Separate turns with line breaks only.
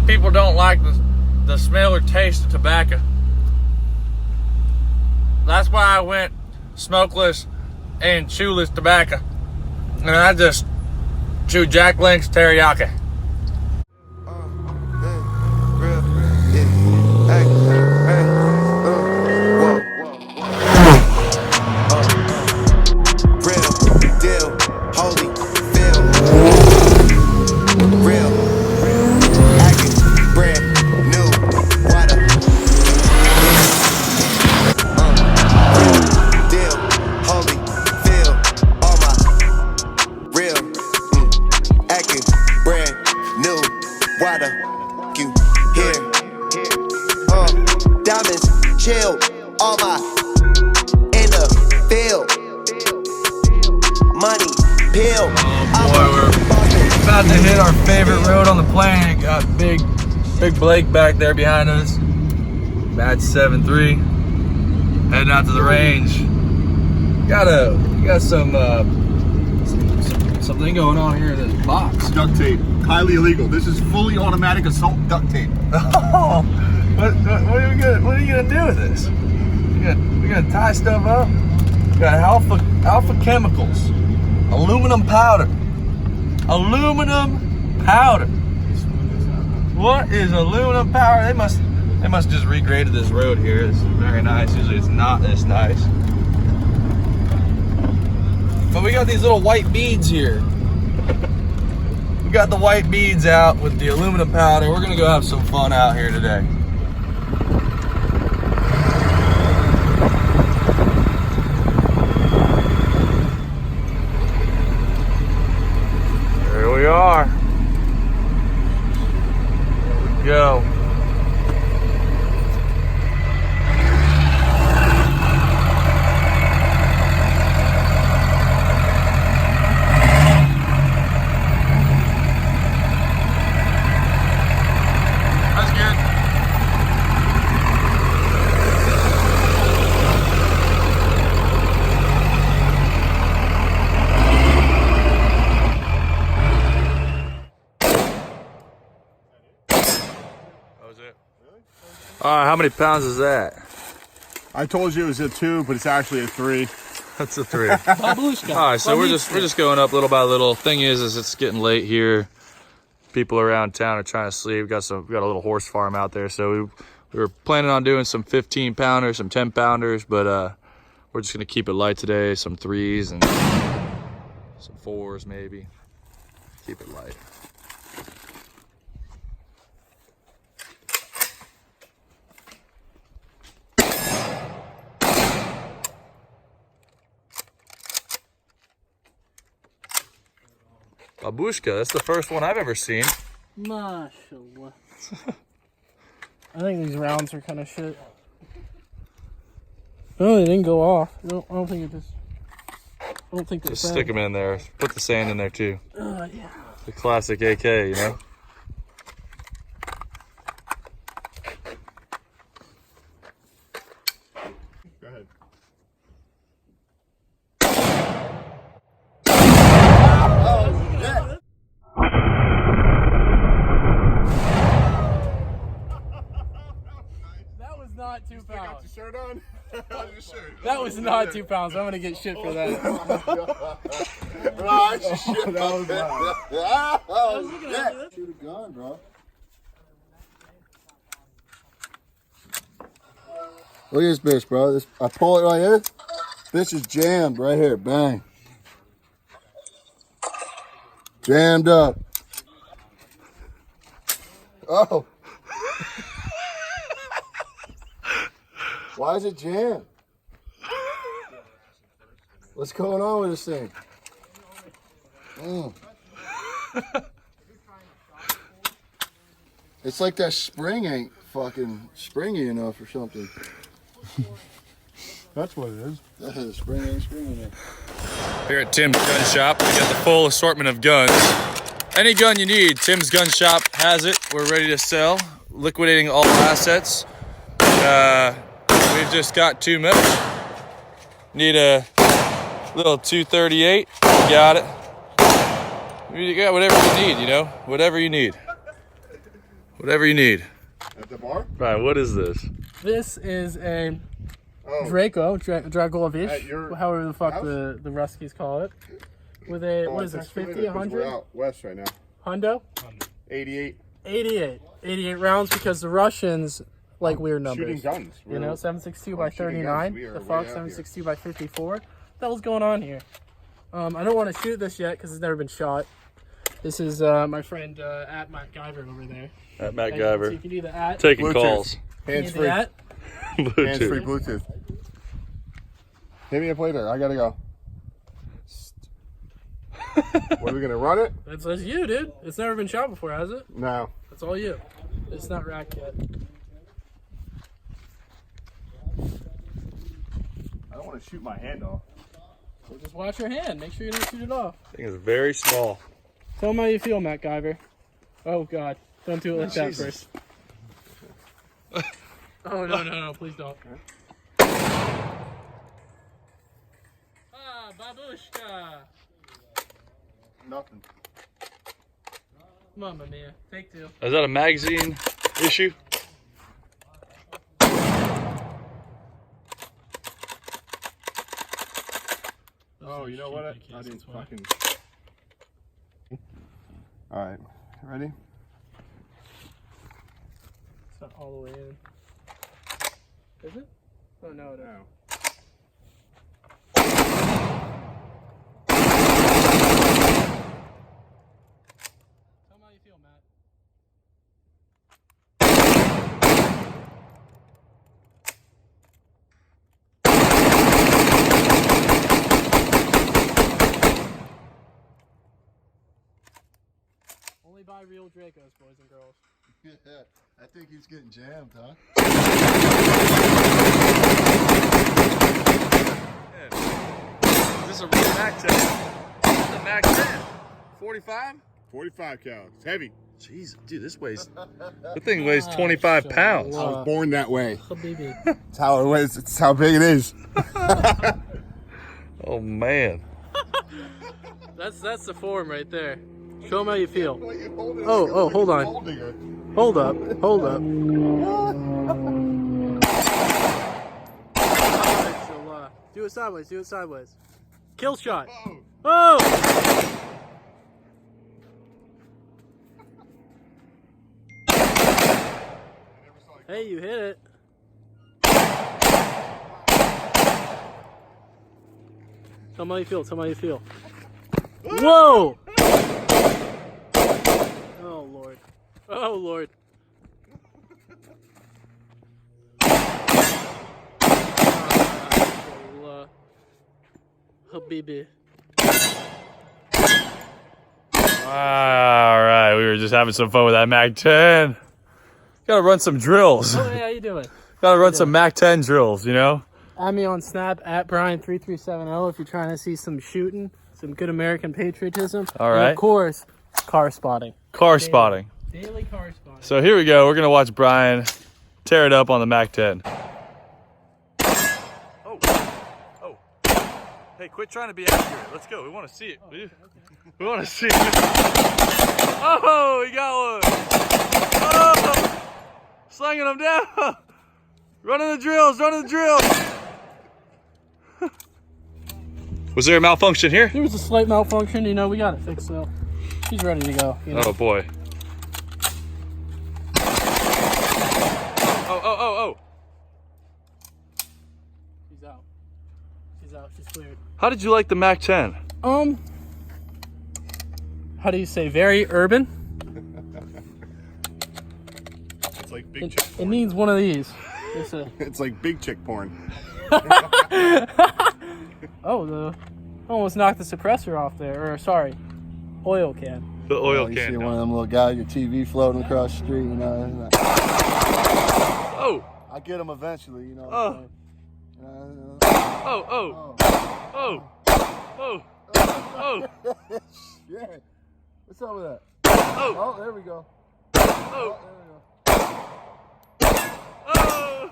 of people don't like the smell or taste of tobacco. That's why I went smokeless and chewless tobacco. And I just chew Jack Link's teriyaki. About to hit our favorite road on the planet. Got big Blake back there behind us. Match 7-3. Heading out to the range. Got something going on here in this box.
Duct tape, highly illegal. This is fully automatic assault duct tape.
Oh, what are you gonna do with this? We gonna tie stuff up. We got alpha chemicals, aluminum powder. Aluminum powder. What is aluminum powder? They must just regraded this road here. It's very nice. Usually it's not this nice. But we got these little white beads here. We got the white beads out with the aluminum powder. We're gonna go have some fun out here today. We are. Here we go. That's good. How many pounds is that?
I told you it was a 2, but it's actually a 3.
That's a 3. All right, so we're just going up little by little. Thing is it's getting late here. People around town are trying to sleep. We got a little horse farm out there, so we were planning on doing some 15-pounders, some 10-pounders, but we're just gonna keep it light today. Some 3s and some 4s maybe. Keep it light. Babushka, that's the first one I've ever seen.
Mashallah. I think these rounds are kind of shit. Oh, they didn't go off. I don't think they're
Just stick them in there. Put the sand in there too.
Yeah.
The classic AK, you know?
Go ahead.
Not 2 pounds.
Got your shirt on? Your shirt.
That was not 2 pounds. I'm gonna get shit for that.
Shoot a gun, bro. Look at this bitch, bro. I pull it right here. Bitch is jammed right here. Bang. Jammed up. Oh. Why is it jammed? What's going on with this thing? It's like that spring ain't fucking springy enough or something.
That's what it is.
The spring ain't springy enough.
Here at Tim's Gun Shop, we got the full assortment of guns. Any gun you need, Tim's Gun Shop has it. We're ready to sell, liquidating all assets. We've just got too much. Need a little 238, got it. You got whatever you need, you know, whatever you need. Whatever you need.
At the bar?
Brian, what is this?
This is a Dragovish, however the fuck the Ruskies call it. With a, what is this, 50, 100?
We're out west right now.
Hundo?
88.
88 rounds because the Russians like weird numbers.
Shooting guns.
You know, 7.62 by 39. The Fox 7.62 by 54. What the hell's going on here? I don't want to shoot this yet because it's never been shot. This is my friend at Matt Guyver over there.
At Matt Guyver.
So you can do the at.
Taking
Bluetooth.
calls.
Hands free.
Hands
free Bluetooth. Hit me up later. I gotta go. What, are we gonna run it?
That's you, dude. It's never been shot before, has it?
No.
That's all you. It's not rack yet.
I don't want to shoot my hand off.
So just watch your hand. Make sure you don't shoot it off.
I think it's very small.
Tell them how you feel, Matt Guyver. Oh, God. Don't do it like that first. Oh, no. Please don't. Ah, babushka.
Nothing.
Mamma mia. Take two.
Is that a magazine issue?
Oh, you know what? I didn't fucking... Alright. Ready?
It's not all the way in. Is it? Oh, no, it isn't. Tell me how you feel, Matt. Only buy real Dracos, boys and girls.
Yeah, I think he's getting jammed, huh?
Is this a real Mac 10? This is a Mac 10. 45?
45 cal. It's heavy.
Jeez, dude, this weighs... The thing weighs 25 pounds.
I was born that way.
Habibi.
It's how it weighs. It's how big it is.
Oh, man.
That's the form right there. Show them how you feel. Oh, hold on. Hold up. Do it sideways. Kill shot. Oh! Hey, you hit it. Tell me how you feel. Whoa! Oh, Lord. Habibi.
All right, we were just having some fun with that Mac 10. Gotta run some drills.
Oh, hey, how you doing?
Gotta run some Mac 10 drills, you know?
Add me on Snap at Brian3370 if you're trying to see some shooting, some good American patriotism.
All right.
And of course, car spotting.
Spotting.
Daily car spotting.
So here we go. We're gonna watch Brian tear it up on the Mac 10. Oh. Hey, quit trying to be accurate. Let's go. We want to see it. Okay. We want to see it. Oh, he got one. Oh, slinging them down. Running the drills. Was there a malfunction here?
There was a slight malfunction. You know, we got it fixed though. He's ready to go. You know?
Oh boy. Oh.
She's out. She's cleared.
How did you like the Mac 10?
How do you say? Very urban.
It's like big chick
It
porn.
needs one of these.
It's like big chick porn.
Oh, almost knocked the suppressor off there. Or sorry, oil can.
The oil
You
can.
see one of them little guys, your TV floating across the street, you know.
Oh.
I get them eventually, you know.
Oh. Oh.
Yeah. What's up with that?
Oh.
Oh, there we go.
Oh.
There we go.
Oh.